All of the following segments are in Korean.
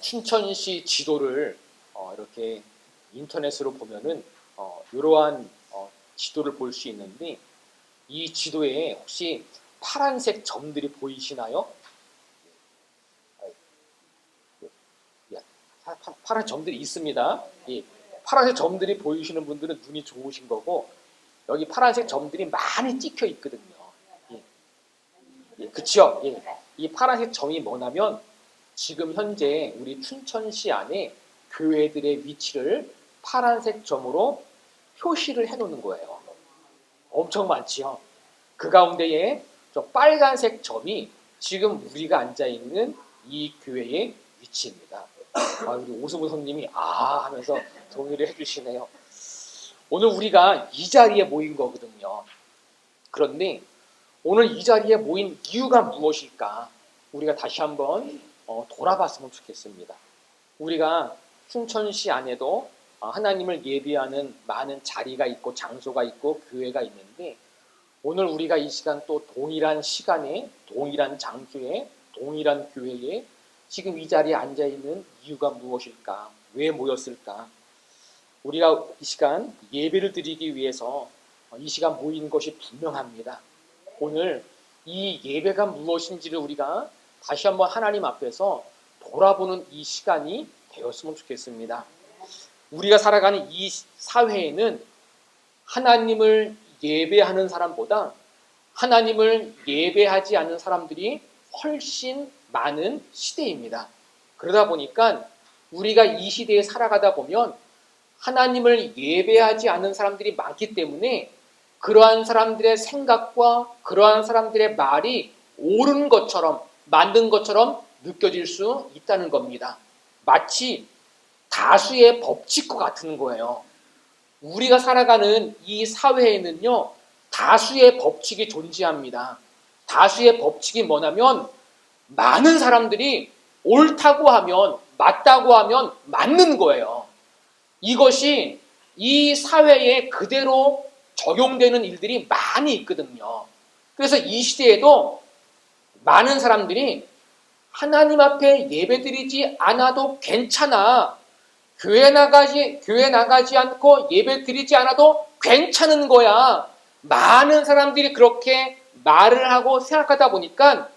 춘천시 지도를 이렇게 인터넷으로 보면은 이러한 지도를 볼 수 있는데, 이 지도에 혹시 파란색 점들이 보이시나요? 파란 점들이 있습니다. 이 파란색 점들이 보이시는 분들은 눈이 좋으신 거고, 여기 파란색 점들이 많이 찍혀 있거든요. 그쵸? 이 파란색 점이 뭐냐면 지금 현재 우리 춘천시 안에 교회들의 위치를 파란색 점으로 표시를 해놓는 거예요. 엄청 많지요. 그 가운데에 저 빨간색 점이 지금 우리가 앉아있는 이 교회의 위치입니다. 우리 오수부 선님이 하면서 동의를 해주시네요. 오늘 우리가 이 자리에 모인 거거든요. 그런데 오늘 이 자리에 모인 이유가 무엇일까? 우리가 다시 한번 돌아봤으면 좋겠습니다. 우리가 춘천시 안에도 하나님을 예배하는 많은 자리가 있고 장소가 있고 교회가 있는데, 오늘 우리가 이 시간 또 동일한 시간에 동일한 장소에 동일한 교회에 지금 이 자리에 앉아있는 이유가 무엇일까? 왜 모였을까? 우리가 이 시간 예배를 드리기 위해서 이 시간 모인 것이 분명합니다. 오늘 이 예배가 무엇인지를 우리가 다시 한번 하나님 앞에서 돌아보는 이 시간이 되었으면 좋겠습니다. 우리가 살아가는 이 사회에는 하나님을 예배하는 사람보다 하나님을 예배하지 않는 사람들이 훨씬 많은 시대입니다. 그러다 보니까 우리가 이 시대에 살아가다 보면 하나님을 예배하지 않는 사람들이 많기 때문에 그러한 사람들의 생각과 그러한 사람들의 말이 옳은 것처럼, 만든 것처럼 느껴질 수 있다는 겁니다. 마치 다수의 법칙과 같은 거예요. 우리가 살아가는 이 사회에는요, 다수의 법칙이 존재합니다. 다수의 법칙이 뭐냐면 많은 사람들이 옳다고 하면, 맞다고 하면 맞는 거예요. 이것이 이 사회에 그대로 적용되는 일들이 많이 있거든요. 그래서 이 시대에도 많은 사람들이 하나님 앞에 예배드리지 않아도 괜찮아, 교회 나가지 않고 예배드리지 않아도 괜찮은 거야, 많은 사람들이 그렇게 말을 하고 생각하다 보니까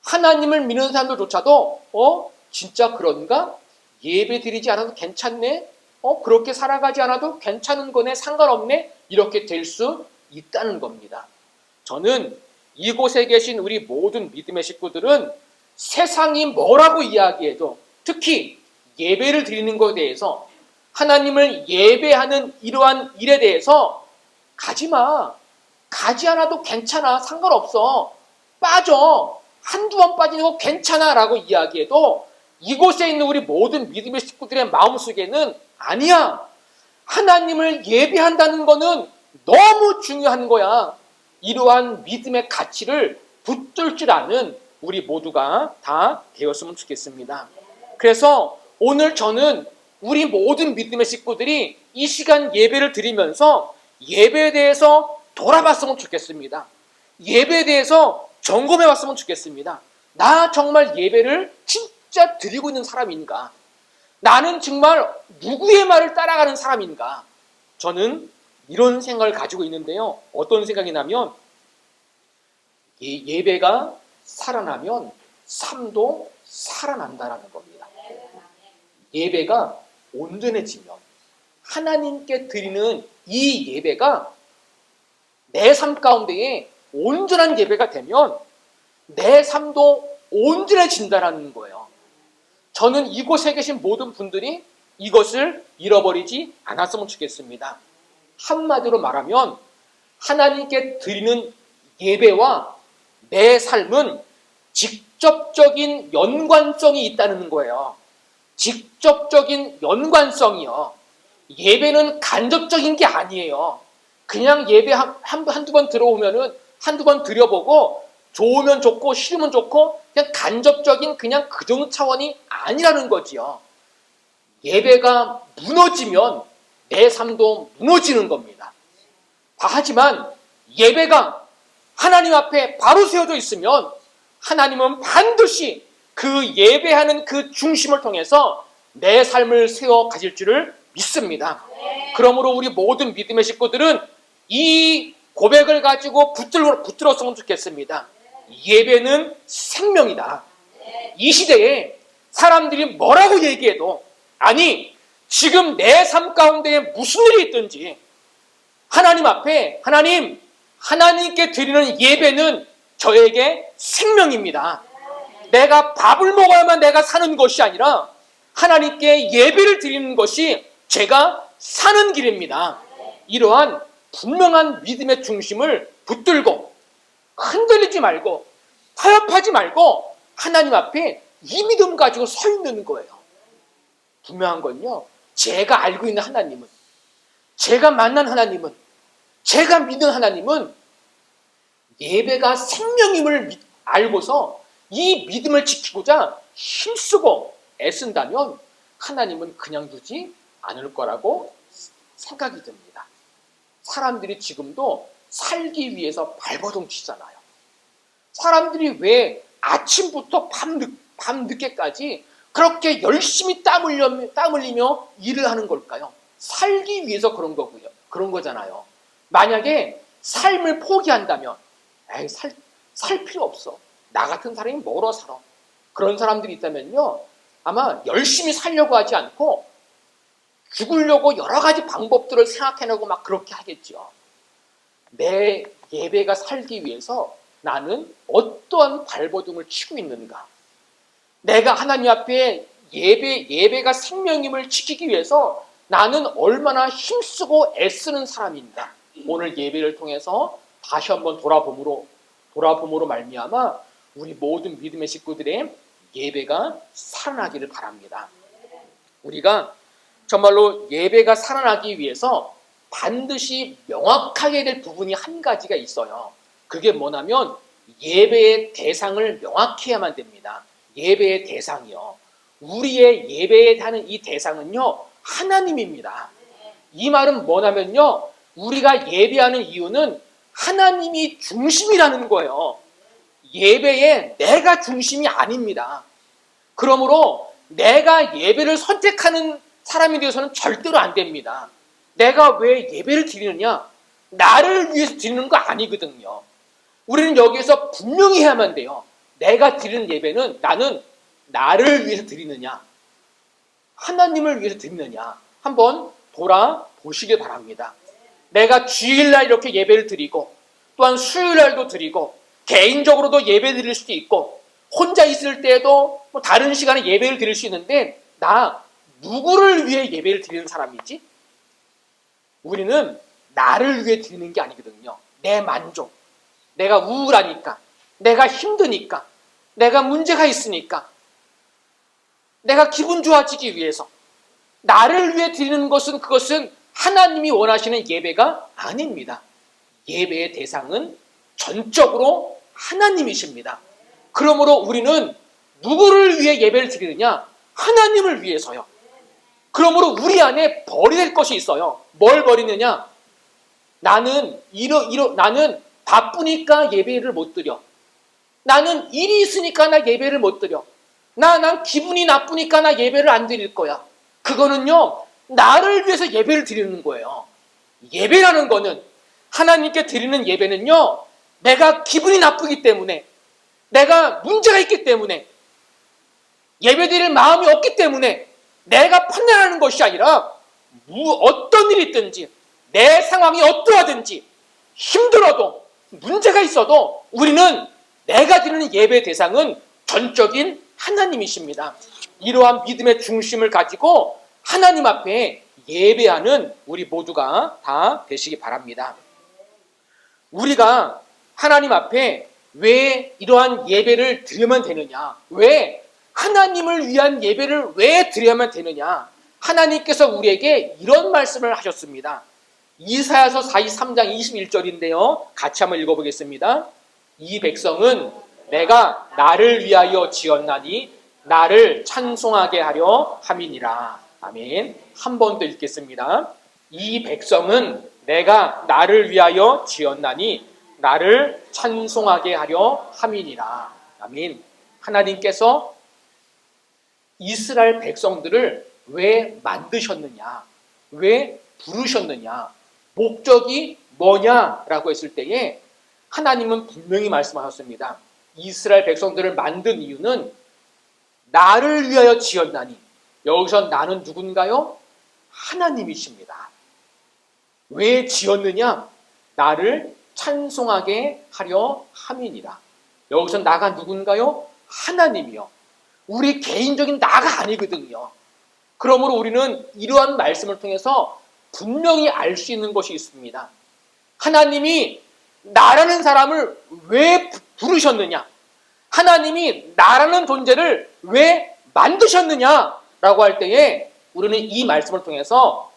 하나님을 믿는 사람들조차도 진짜 그런가? 예배드리지 않아도 괜찮네? 그렇게 살아가지 않아도 괜찮은 거네? 상관없네? 이렇게 될 수 있다는 겁니다. 저는 이곳에 계신 우리 모든 믿음의 식구들은 세상이 뭐라고 이야기해도, 특히 예배를 드리는 것에 대해서, 하나님을 예배하는 이러한 일에 대해서 가지마, 가지 않아도 괜찮아, 상관없어, 빠져, 한두 번 빠지는 거 괜찮아 라고 이야기해도 이곳에 있는 우리 모든 믿음의 식구들의 마음속에는 아니야, 하나님을 예배한다는 거는 너무 중요한 거야, 이러한 믿음의 가치를 붙들 줄 아는 우리 모두가 다 되었으면 좋겠습니다. 그래서 오늘 저는 우리 모든 믿음의 식구들이 이 시간 예배를 드리면서 예배에 대해서 돌아봤으면 좋겠습니다. 예배에 대해서 점검해 봤으면 좋겠습니다. 나 정말 예배를 진짜 드리고 있는 사람인가? 나는 정말 누구의 말을 따라가는 사람인가? 저는 이런 생각을 가지고 있는데요. 어떤 생각이냐면, 예배가 살아나면 삶도 살아난다라는 겁니다. 예배가 온전해지면, 하나님께 드리는 이 예배가 내 삶 가운데에 온전한 예배가 되면 내 삶도 온전해진다라는 거예요. 저는 이곳에 계신 모든 분들이 이것을 잃어버리지 않았으면 좋겠습니다. 한마디로 말하면 하나님께 드리는 예배와 내 삶은 직접적인 연관성이 있다는 거예요. 직접적인 연관성이요. 예배는 간접적인 게 아니에요. 그냥 예배 한두 번 들어오면은 한두 번 드려보고 좋으면 좋고 싫으면 좋고 그냥 간접적인 그냥 그 정도 차원이 아니라는 거지요. 예배가 무너지면 내 삶도 무너지는 겁니다. 하지만 예배가 하나님 앞에 바로 세워져 있으면 하나님은 반드시 그 예배하는 그 중심을 통해서 내 삶을 세워 가질 줄을 믿습니다. 그러므로 우리 모든 믿음의 식구들은 이 고백을 가지고 붙들었으면 좋겠습니다. 예배는 생명이다. 이 시대에 사람들이 뭐라고 얘기해도, 아니 지금 내 삶 가운데 무슨 일이 있든지 하나님 앞에 하나님께 드리는 예배는 저에게 생명입니다. 내가 밥을 먹어야만 내가 사는 것이 아니라 하나님께 예배를 드리는 것이 제가 사는 길입니다. 이러한 분명한 믿음의 중심을 붙들고 흔들리지 말고 타협하지 말고 하나님 앞에 이 믿음 가지고 서 있는 거예요. 분명한 건요, 제가 알고 있는 하나님은, 제가 만난 하나님은, 제가 믿는 하나님은 예배가 생명임을 알고서 이 믿음을 지키고자 힘쓰고 애쓴다면 하나님은 그냥 두지 않을 거라고 생각이 듭니다. 사람들이 지금도 살기 위해서 발버둥 치잖아요. 사람들이 왜 아침부터 밤늦게까지 그렇게 열심히 땀 흘리며 일을 하는 걸까요? 살기 위해서 그런 거고요. 그런 거잖아요. 만약에 삶을 포기한다면, 살 필요 없어. 나 같은 사람이 뭐로 살아? 그런 사람들이 있다면요, 아마 열심히 살려고 하지 않고 죽으려고 여러 가지 방법들을 생각해내고 막 그렇게 하겠죠. 내 예배가 살기 위해서 나는 어떠한 발버둥을 치고 있는가? 내가 하나님 앞에 예배가 생명임을 지키기 위해서 나는 얼마나 힘쓰고 애쓰는 사람인가? 오늘 예배를 통해서 다시 한번 돌아봄으로 말미암아 우리 모든 믿음의 식구들의 예배가 살아나기를 바랍니다. 우리가 정말로 예배가 살아나기 위해서 반드시 명확하게 될 부분이 한 가지가 있어요. 그게 뭐냐면 예배의 대상을 명확히 해야만 됩니다. 예배의 대상이요. 우리의 예배하는 이 대상은요, 하나님입니다. 이 말은 뭐냐면요, 우리가 예배하는 이유는 하나님이 중심이라는 거예요. 예배에 내가 중심이 아닙니다. 그러므로 내가 예배를 선택하는 사람이 되어서는 절대로 안 됩니다. 내가 왜 예배를 드리느냐? 나를 위해서 드리는 거 아니거든요. 우리는 여기에서 분명히 해야만 돼요. 내가 드리는 예배는 나는 나를 위해서 드리느냐, 하나님을 위해서 드리느냐, 한번 돌아보시길 바랍니다. 내가 주일날 이렇게 예배를 드리고 또한 수요일날도 드리고 개인적으로도 예배 드릴 수도 있고 혼자 있을 때에도 뭐 다른 시간에 예배를 드릴 수 있는데 나 누구를 위해 예배를 드리는 사람이지? 우리는 나를 위해 드리는 게 아니거든요. 내 만족, 내가 우울하니까, 내가 힘드니까, 내가 문제가 있으니까, 내가 기분 좋아지기 위해서 나를 위해 드리는 그것은 하나님이 원하시는 예배가 아닙니다. 예배의 대상은 전적으로 하나님이십니다. 그러므로 우리는 누구를 위해 예배를 드리느냐? 하나님을 위해서요. 그러므로 우리 안에 버릴 것이 있어요. 뭘 버리느냐? 나는 나는 바쁘니까 예배를 못 드려. 나는 일이 있으니까 나 예배를 못 드려. 난 기분이 나쁘니까 나 예배를 안 드릴 거야. 그거는요, 나를 위해서 예배를 드리는 거예요. 예배라는 거는, 하나님께 드리는 예배는요, 내가 기분이 나쁘기 때문에, 내가 문제가 있기 때문에, 예배 드릴 마음이 없기 때문에 내가 판단하는 것이 아니라 어떤 일이 있든지 내 상황이 어떠하든지 힘들어도 문제가 있어도 우리는 내가 드리는 예배 대상은 전적인 하나님이십니다. 이러한 믿음의 중심을 가지고 하나님 앞에 예배하는 우리 모두가 다 되시기 바랍니다. 우리가 하나님 앞에 왜 이러한 예배를 드리면 되느냐? 왜 하나님을 위한 예배를 왜 드려야만 되느냐? 하나님께서 우리에게 이런 말씀을 하셨습니다. 이사야서 43장 21절인데요. 같이 한번 읽어보겠습니다. 이 백성은 내가 나를 위하여 지었나니 나를 찬송하게 하려 함이니라. 아멘. 한 번 더 읽겠습니다. 이 백성은 내가 나를 위하여 지었나니 나를 찬송하게 하려 함이니라. 아멘. 하나님께서 이스라엘 백성들을 왜 만드셨느냐? 왜 부르셨느냐? 목적이 뭐냐라고 했을 때에 하나님은 분명히 말씀하셨습니다. 이스라엘 백성들을 만든 이유는 나를 위하여 지었나니. 여기서 나는 누군가요? 하나님이십니다. 왜 지었느냐? 나를 찬송하게 하려 함이니라. 여기서 나가 누군가요? 하나님이요. 우리 개인적인 나가 아니거든요. 그러므로 우리는 이러한 말씀을 통해서 분명히 알 수 있는 것이 있습니다. 하나님이 나라는 사람을 왜 부르셨느냐? 하나님이 나라는 존재를 왜 만드셨느냐라고 할 때에 우리는 이 말씀을 통해서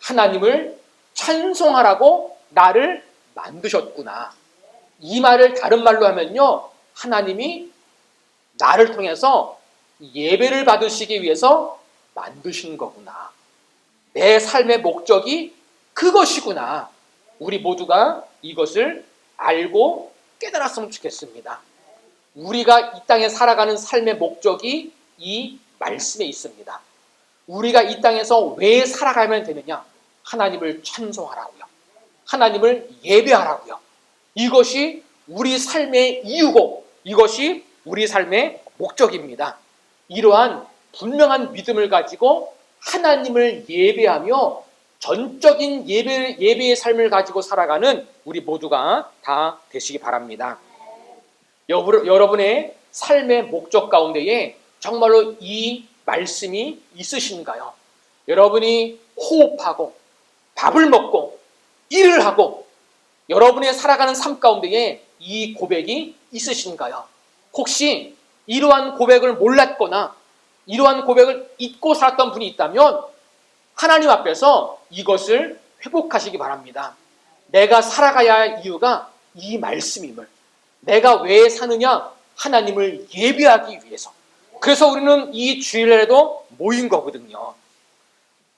하나님을 찬송하라고 나를 만드셨구나. 이 말을 다른 말로 하면요, 하나님이 나를 통해서 예배를 받으시기 위해서 만드신 거구나. 내 삶의 목적이 그것이구나. 우리 모두가 이것을 알고 깨달았으면 좋겠습니다. 우리가 이 땅에 살아가는 삶의 목적이 이 말씀에 있습니다. 우리가 이 땅에서 왜 살아가면 되느냐? 하나님을 찬송하라고요. 하나님을 예배하라고요. 이것이 우리 삶의 이유고 이것이 우리 삶의 목적입니다. 이러한 분명한 믿음을 가지고 하나님을 예배하며 전적인 예배의 삶을 가지고 살아가는 우리 모두가 다 되시기 바랍니다. 여러분의 삶의 목적 가운데에 정말로 이 말씀이 있으신가요? 여러분이 호흡하고 밥을 먹고 일을 하고 여러분의 살아가는 삶 가운데에 이 고백이 있으신가요? 혹시 이러한 고백을 몰랐거나 이러한 고백을 잊고 살았던 분이 있다면 하나님 앞에서 이것을 회복하시기 바랍니다. 내가 살아가야 할 이유가 이 말씀임을, 내가 왜 사느냐? 하나님을 예배하기 위해서. 그래서 우리는 이 주일날에도 모인 거거든요.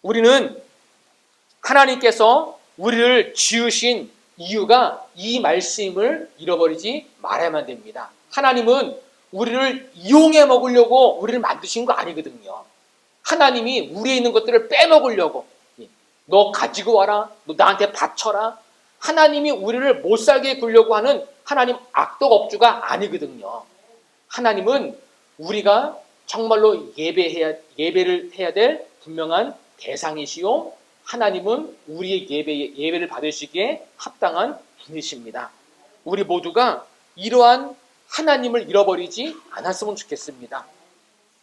우리는 하나님께서 우리를 지으신 이유가 이 말씀을 잃어버리지 말아야만 됩니다. 하나님은 우리를 이용해 먹으려고 우리를 만드신 거 아니거든요. 하나님이 우리에 있는 것들을 빼먹으려고, 너 가지고 와라, 너 나한테 바쳐라. 하나님이 우리를 못 살게 굴려고 하는 하나님 악독업주가 아니거든요. 하나님은 우리가 정말로 예배를 해야 될 분명한 대상이시요, 하나님은 우리의 예배를 받으시기에 합당한 분이십니다. 우리 모두가 이러한 하나님을 잃어버리지 않았으면 좋겠습니다.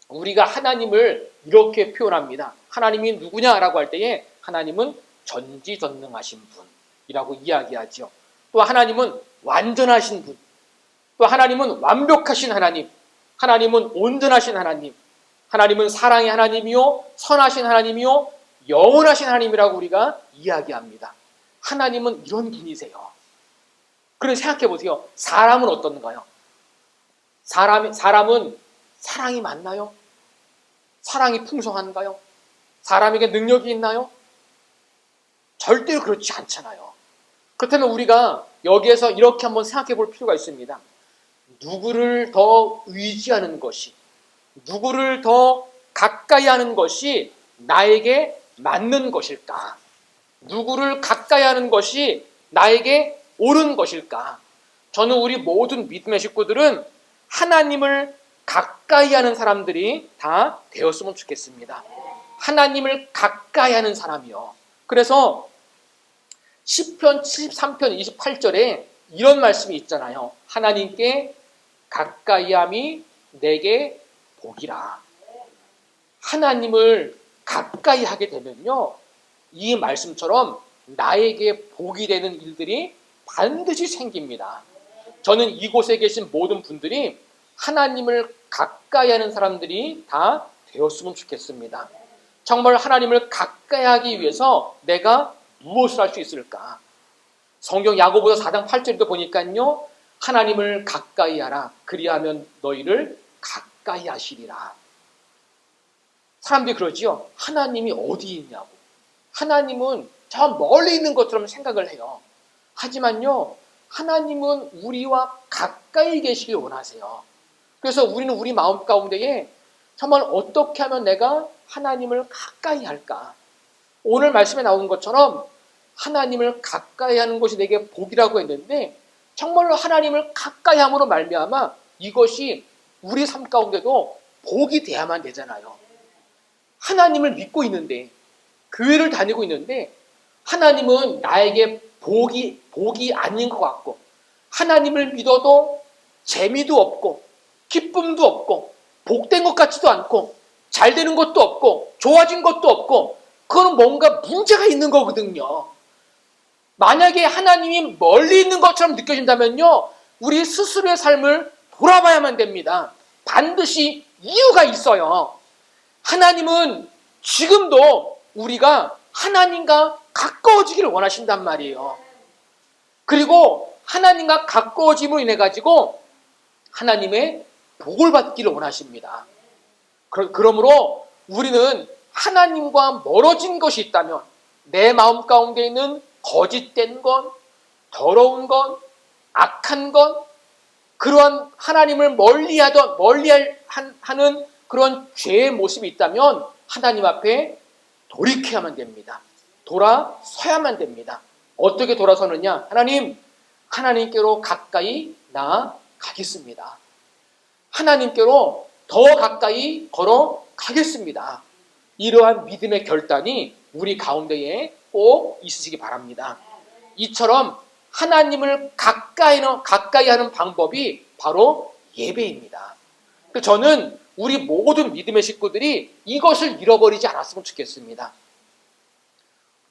우리가 하나님을 이렇게 표현합니다. 하나님이 누구냐라고 할 때에 하나님은 전지전능하신 분이라고 이야기하죠. 또 하나님은 완전하신 분, 또 하나님은 완벽하신 하나님, 하나님은 온전하신 하나님, 하나님은 사랑의 하나님이요, 선하신 하나님이요, 영원하신 하나님이라고 우리가 이야기합니다. 하나님은 이런 분이세요. 그런데 생각해 보세요. 사람은 어떤가요? 사람은 사랑이 많나요? 사랑이 풍성한가요? 사람에게 능력이 있나요? 절대로 그렇지 않잖아요. 그렇다면 우리가 여기에서 이렇게 한번 생각해 볼 필요가 있습니다. 누구를 더 의지하는 것이, 누구를 더 가까이 하는 것이 나에게 맞는 것일까? 누구를 가까이 하는 것이 나에게 옳은 것일까? 저는 우리 모든 믿음의 식구들은 하나님을 가까이 하는 사람들이 다 되었으면 좋겠습니다. 하나님을 가까이 하는 사람이요. 그래서 시편 73편 28절에 이런 말씀이 있잖아요. 하나님께 가까이함이 내게 복이라. 하나님을 가까이 하게 되면요, 이 말씀처럼 나에게 복이 되는 일들이 반드시 생깁니다. 저는 이곳에 계신 모든 분들이 하나님을 가까이 하는 사람들이 다 되었으면 좋겠습니다. 정말 하나님을 가까이 하기 위해서 내가 무엇을 할 수 있을까? 성경 야고보서 4장 8절도 보니까요, 하나님을 가까이 하라. 그리하면 너희를 가까이 하시리라. 사람들이 그러지요. 하나님이 어디 있냐고. 하나님은 저 멀리 있는 것처럼 생각을 해요. 하지만요, 하나님은 우리와 가까이 계시길 원하세요. 그래서 우리는 우리 마음 가운데에 정말 어떻게 하면 내가 하나님을 가까이 할까? 오늘 말씀에 나오는 것처럼 하나님을 가까이 하는 것이 내게 복이라고 했는데 정말로 하나님을 가까이 함으로 말미암아 이것이 우리 삶 가운데도 복이 돼야만 되잖아요. 하나님을 믿고 있는데 교회를 다니고 있는데 하나님은 나에게 복이 아닌 것 같고 하나님을 믿어도 재미도 없고 기쁨도 없고 복된 것 같지도 않고 잘 되는 것도 없고 좋아진 것도 없고 그건 뭔가 문제가 있는 거거든요. 만약에 하나님이 멀리 있는 것처럼 느껴진다면요, 우리 스스로의 삶을 돌아봐야만 됩니다. 반드시 이유가 있어요. 하나님은 지금도 우리가 하나님과 가까워지기를 원하신단 말이에요. 그리고 하나님과 가까워짐으로 인해 가지고 하나님의 복을 받기를 원하십니다. 그러므로 우리는 하나님과 멀어진 것이 있다면 내 마음 가운데 있는 거짓된 것, 더러운 것, 악한 것, 그러한 하나님을 멀리하는 그런 죄의 모습이 있다면 하나님 앞에 돌이켜야만 됩니다. 돌아서야만 됩니다. 어떻게 돌아서느냐? 하나님께로 가까이 나아가겠습니다. 하나님께로 더 가까이 걸어가겠습니다. 이러한 믿음의 결단이 우리 가운데에 꼭 있으시기 바랍니다. 이처럼 하나님을 가까이 하는 방법이 바로 예배입니다. 저는 우리 모든 믿음의 식구들이 이것을 잃어버리지 않았으면 좋겠습니다.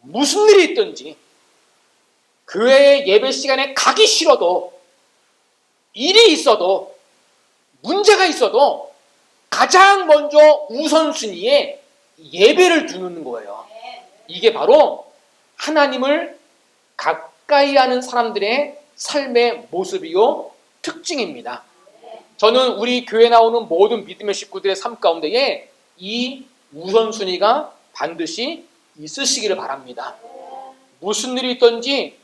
무슨 일이 있든지 교회 예배 시간에 가기 싫어도 일이 있어도 문제가 있어도 가장 먼저 우선순위에 예배를 두는 거예요. 이게 바로 하나님을 가까이 하는 사람들의 삶의 모습이요 특징입니다. 저는 우리 교회 나오는 모든 믿음의 식구들의 삶 가운데에 이 우선순위가 반드시 있으시기를 바랍니다. 무슨 일이 있든지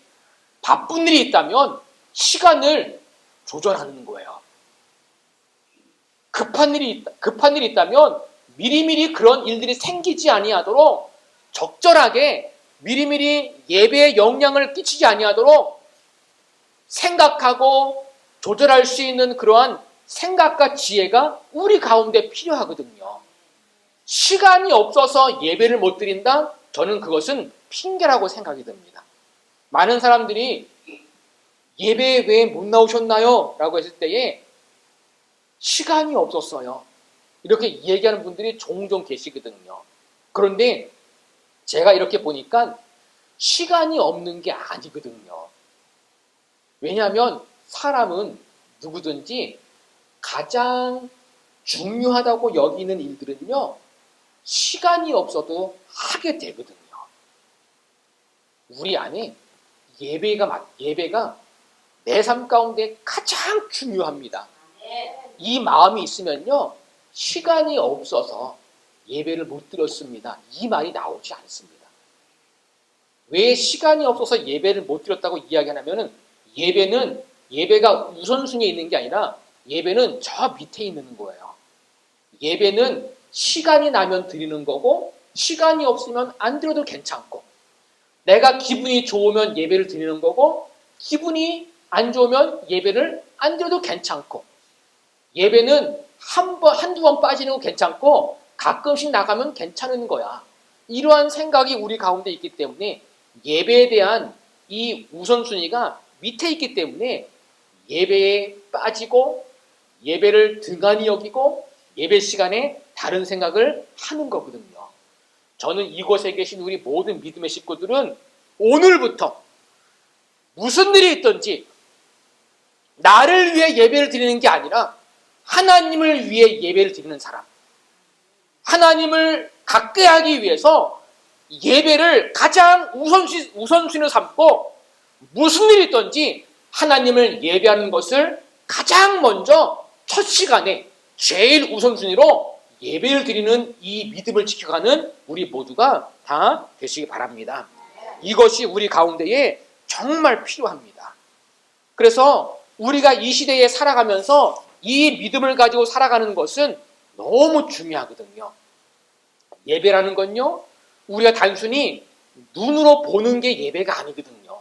바쁜 일이 있다면 시간을 조절하는 거예요. 급한 일이 있다면 미리미리 그런 일들이 생기지 아니하도록 적절하게 미리미리 예배에 영향을 끼치지 아니하도록 생각하고 조절할 수 있는 그러한 생각과 지혜가 우리 가운데 필요하거든요. 시간이 없어서 예배를 못 드린다? 저는 그것은 핑계라고 생각이 듭니다. 많은 사람들이 예배에 왜 못 나오셨나요? 라고 했을 때에 시간이 없었어요. 이렇게 얘기하는 분들이 종종 계시거든요. 그런데 제가 이렇게 보니까 시간이 없는 게 아니거든요. 왜냐하면 사람은 누구든지 가장 중요하다고 여기는 일들은요, 시간이 없어도 하게 되거든요. 우리 안에 예배가 내 삶 가운데 가장 중요합니다. 이 마음이 있으면요, 시간이 없어서 예배를 못 드렸습니다. 이 말이 나오지 않습니다. 왜 시간이 없어서 예배를 못 드렸다고 이야기하냐면은 예배가 우선순위에 있는 게 아니라 예배는 저 밑에 있는 거예요. 예배는 시간이 나면 드리는 거고 시간이 없으면 안 드려도 괜찮고 내가 기분이 좋으면 예배를 드리는 거고 기분이 안 좋으면 예배를 안 드려도 괜찮고 예배는 한두 번 빠지는 거 괜찮고 가끔씩 나가면 괜찮은 거야. 이러한 생각이 우리 가운데 있기 때문에 예배에 대한 이 우선순위가 밑에 있기 때문에 예배에 빠지고 예배를 등한히 여기고 예배 시간에 다른 생각을 하는 거거든요. 저는 이곳에 계신 우리 모든 믿음의 식구들은 오늘부터 무슨 일이 있든지 나를 위해 예배를 드리는 게 아니라 하나님을 위해 예배를 드리는 사람, 하나님을 가까이 하기 위해서 예배를 가장 우선순위로 삼고 무슨 일이 있든지 하나님을 예배하는 것을 가장 먼저 첫 시간에 제일 우선순위로 예배를 드리는 이 믿음을 지켜가는 우리 모두가 다 되시기 바랍니다. 이것이 우리 가운데에 정말 필요합니다. 그래서 우리가 이 시대에 살아가면서 이 믿음을 가지고 살아가는 것은 너무 중요하거든요. 예배라는 건요, 우리가 단순히 눈으로 보는 게 예배가 아니거든요.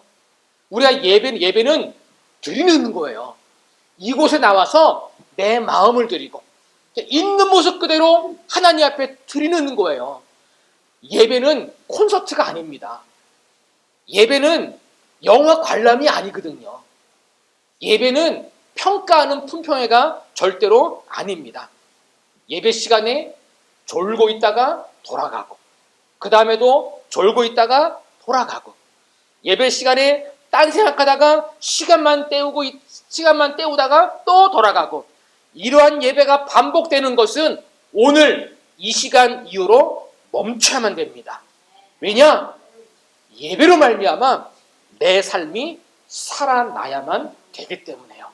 우리가 예배는 드리는 거예요. 이곳에 나와서 내 마음을 드리고 있는 모습 그대로 하나님 앞에 드리는 거예요. 예배는 콘서트가 아닙니다. 예배는 영화 관람이 아니거든요. 예배는 평가하는 품평회가 절대로 아닙니다. 예배 시간에 졸고 있다가 돌아가고, 그 다음에도 졸고 있다가 돌아가고, 예배 시간에 딴 생각하다가 시간만 때우다가 또 돌아가고, 이러한 예배가 반복되는 것은 오늘 이 시간 이후로 멈춰야만 됩니다. 왜냐? 예배로 말미암아 내 삶이 살아나야만 되기 때문에요.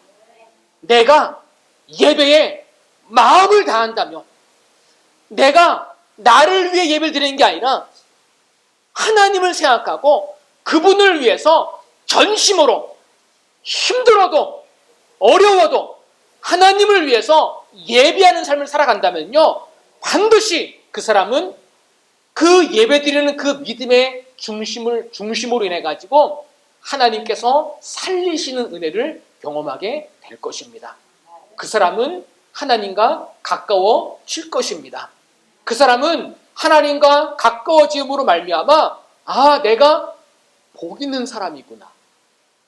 내가 예배에 마음을 다한다면, 내가 나를 위해 예배를 드리는 게 아니라 하나님을 생각하고 그분을 위해서 전심으로, 힘들어도 어려워도 하나님을 위해서 예배하는 삶을 살아간다면요, 반드시 그 사람은 그 예배드리는 그 믿음의 중심으로 인해 가지고 하나님께서 살리시는 은혜를 경험하게 될 것입니다. 그 사람은 하나님과 가까워질 것입니다. 그 사람은 하나님과 가까워짐으로 말미암아, 내가 복 있는 사람이구나.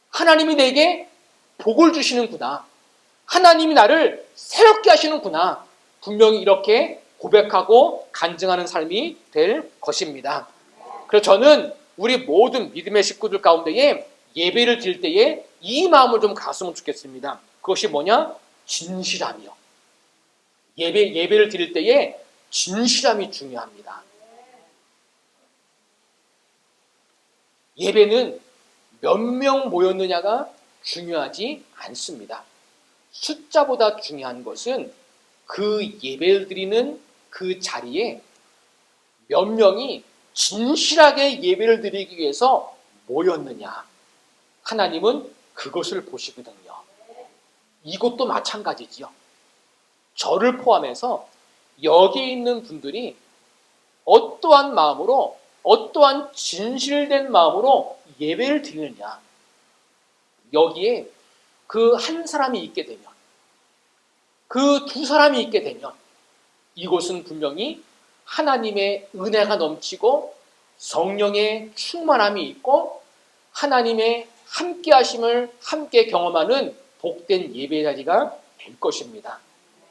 하나님이 내게 복을 주시는구나. 하나님이 나를 새롭게 하시는구나. 분명히 이렇게 고백하고 간증하는 삶이 될 것입니다. 그래서 저는 우리 모든 믿음의 식구들 가운데에 예배를 드릴 때에 이 마음을 좀 가졌으면 좋겠습니다. 그것이 뭐냐? 진실함이요. 예배를 드릴 때에 진실함이 중요합니다. 예배는 몇 명 모였느냐가 중요하지 않습니다. 숫자보다 중요한 것은 그 예배를 드리는 그 자리에 몇 명이 진실하게 예배를 드리기 위해서 모였느냐. 하나님은 그것을 보시거든요. 이것도 마찬가지지요. 저를 포함해서 여기에 있는 분들이 어떠한 마음으로, 어떠한 진실된 마음으로 예배를 드리느냐. 여기에 그 한 사람이 있게 되면, 그 두 사람이 있게 되면 이곳은 분명히 하나님의 은혜가 넘치고 성령의 충만함이 있고 하나님의 함께 하심을 함께 경험하는 복된 예배 자리가 될 것입니다.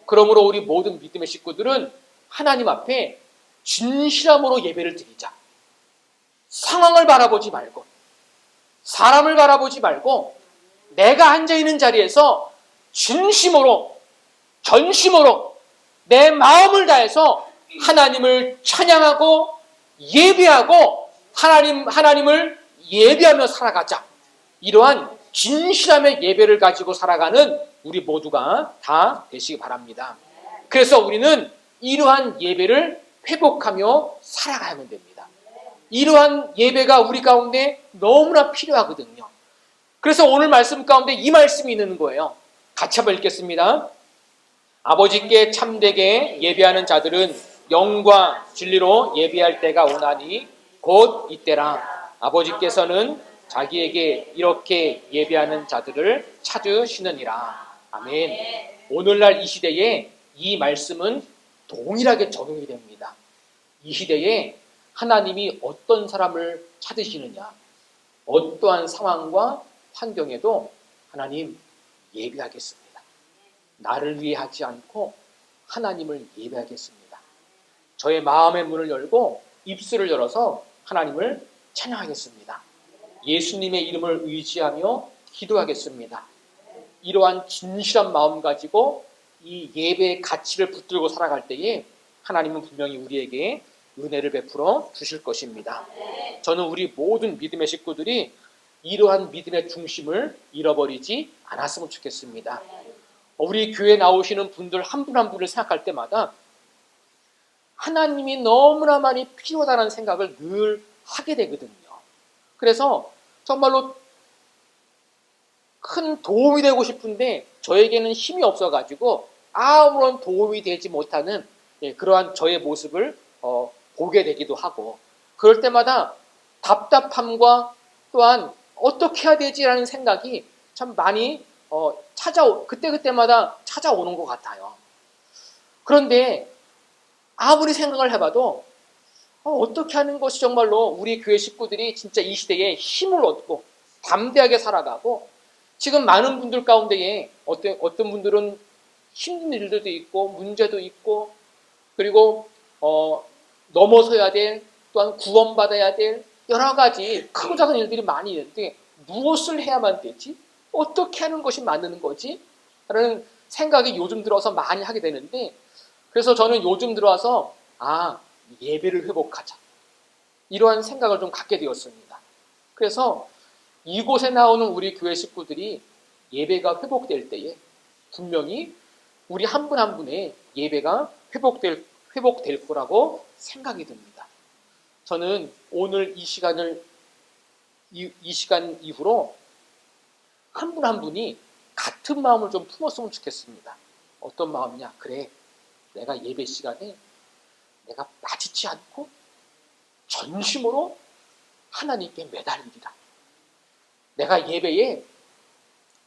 그러므로 우리 모든 믿음의 식구들은 하나님 앞에 진실함으로 예배를 드리자. 상황을 바라보지 말고, 사람을 바라보지 말고, 내가 앉아있는 자리에서 진심으로, 전심으로 내 마음을 다해서 하나님을 찬양하고 예배하고 하나님을 예배하며 살아가자. 이러한 진실함의 예배를 가지고 살아가는 우리 모두가 다 되시기 바랍니다. 그래서 우리는 이러한 예배를 회복하며 살아가야만 됩니다. 이러한 예배가 우리 가운데 너무나 필요하거든요. 그래서 오늘 말씀 가운데 이 말씀이 있는 거예요. 같이 한번 읽겠습니다. 아버지께 참되게 예배하는 자들은 영과 진리로 예배할 때가 오나니 곧 이때라. 아버지께서는 자기에게 이렇게 예배하는 자들을 찾으시느니라. 아멘. 오늘날 이 시대에 이 말씀은 동일하게 적용이 됩니다. 이 시대에 하나님이 어떤 사람을 찾으시느냐, 어떠한 상황과 환경에도 하나님 예배하겠습니다. 나를 위해 하지 않고 하나님을 예배하겠습니다. 저의 마음의 문을 열고 입술을 열어서 하나님을 찬양하겠습니다. 예수님의 이름을 의지하며 기도하겠습니다. 이러한 진실한 마음 가지고 이 예배의 가치를 붙들고 살아갈 때에 하나님은 분명히 우리에게 은혜를 베풀어 주실 것입니다. 저는 우리 모든 믿음의 식구들이 이러한 믿음의 중심을 잃어버리지 않았으면 좋겠습니다. 우리 교회에 나오시는 분들 한 분 한 분을 생각할 때마다 하나님이 너무나 많이 필요하다는 생각을 늘 하게 되거든요. 그래서 정말로 큰 도움이 되고 싶은데 저에게는 힘이 없어가지고 아무런 도움이 되지 못하는 그러한 저의 모습을 보게 되기도 하고, 그럴 때마다 답답함과 또한 어떻게 해야 되지라는 생각이 참 많이 그때그때마다 찾아오는 것 같아요. 그런데 아무리 생각을 해봐도 어떻게 하는 것이 정말로 우리 교회 식구들이 진짜 이 시대에 힘을 얻고 담대하게 살아가고, 지금 많은 분들 가운데에 어떤 분들은 힘든 일들도 있고 문제도 있고, 그리고 넘어서야 될, 또한 구원받아야 될 여러 가지 크고 작은 일들이 많이 있는데 무엇을 해야만 되지? 어떻게 하는 것이 맞는 거지? 라는 생각이 요즘 들어서 많이 하게 되는데, 그래서 저는 요즘 들어와서 예배를 회복하자, 이러한 생각을 좀 갖게 되었습니다. 그래서 이곳에 나오는 우리 교회 식구들이 예배가 회복될 때에 분명히 우리 한 분 한 분의 예배가 회복될 거라고 생각이 듭니다. 저는 오늘 이 시간 이후로 한 분 한 분이 같은 마음을 좀 품었으면 좋겠습니다. 어떤 마음이냐? 그래, 내가 예배 시간에 내가 빠지지 않고 전심으로 하나님께 매달리리라. 내가 예배에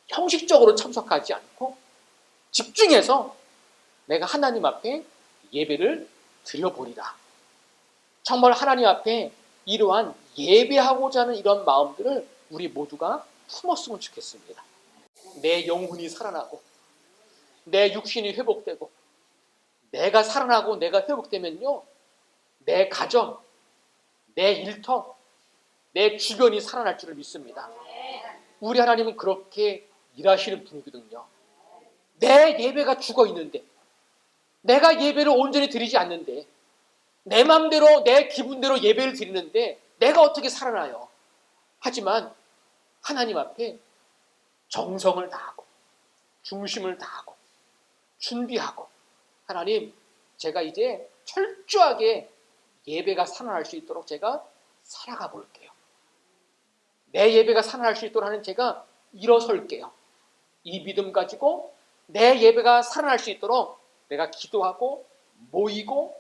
형식적으로 참석하지 않고 집중해서 내가 하나님 앞에 예배를 드려보리라. 정말 하나님 앞에 이러한 예배하고자 하는 이런 마음들을 우리 모두가 품었으면 좋겠습니다. 내 영혼이 살아나고 내 육신이 회복되고 내가 살아나고 내가 회복되면요, 내 가정, 내 일터, 내 주변이 살아날 줄을 믿습니다. 우리 하나님은 그렇게 일하시는 분이거든요. 내 예배가 죽어 있는데, 내가 예배를 온전히 드리지 않는데, 내 마음대로 내 기분대로 예배를 드리는데 내가 어떻게 살아나요? 하지만 하나님 앞에 정성을 다하고 중심을 다하고 준비하고, 하나님, 제가 이제 철저하게 예배가 살아날 수 있도록 제가 살아가 볼게요. 내 예배가 살아날 수 있도록 하는 제가 일어설게요. 이 믿음 가지고 내 예배가 살아날 수 있도록 내가 기도하고 모이고,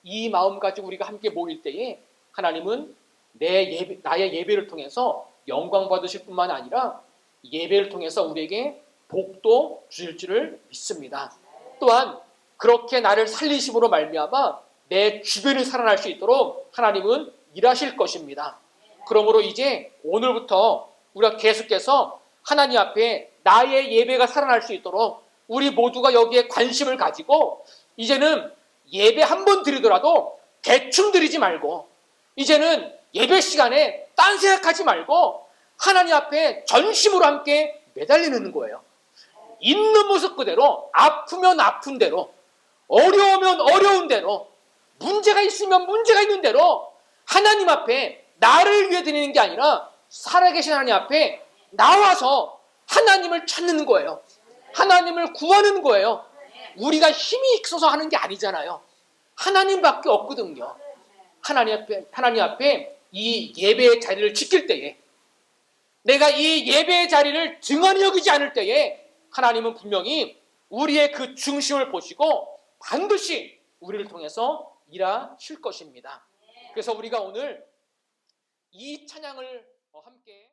이 마음 가지고 우리가 함께 모일 때에 하나님은 나의 예배를 통해서 영광 받으실 뿐만 아니라 예배를 통해서 우리에게 복도 주실 줄을 믿습니다. 또한 그렇게 나를 살리심으로 말미암아 내 주변이 살아날 수 있도록 하나님은 일하실 것입니다. 그러므로 이제 오늘부터 우리가 계속해서 하나님 앞에 나의 예배가 살아날 수 있도록 우리 모두가 여기에 관심을 가지고, 이제는 예배 한 번 드리더라도 대충 드리지 말고, 이제는 예배 시간에 딴 생각하지 말고 하나님 앞에 전심으로 함께 매달리는 거예요. 있는 모습 그대로, 아프면 아픈 대로, 어려우면 어려운 대로, 문제가 있으면 문제가 있는 대로 하나님 앞에 나를 위해 드리는 게 아니라 살아계신 하나님 앞에 나와서 하나님을 찾는 거예요. 하나님을 구하는 거예요. 우리가 힘이 있어서 하는 게 아니잖아요. 하나님밖에 없거든요. 하나님 앞에 이 예배의 자리를 지킬 때에, 내가 이 예배의 자리를 등한히 여기지 않을 때에 하나님은 분명히 우리의 그 중심을 보시고 반드시 우리를 통해서 일하실 것입니다. 그래서 우리가 오늘 이 찬양을 함께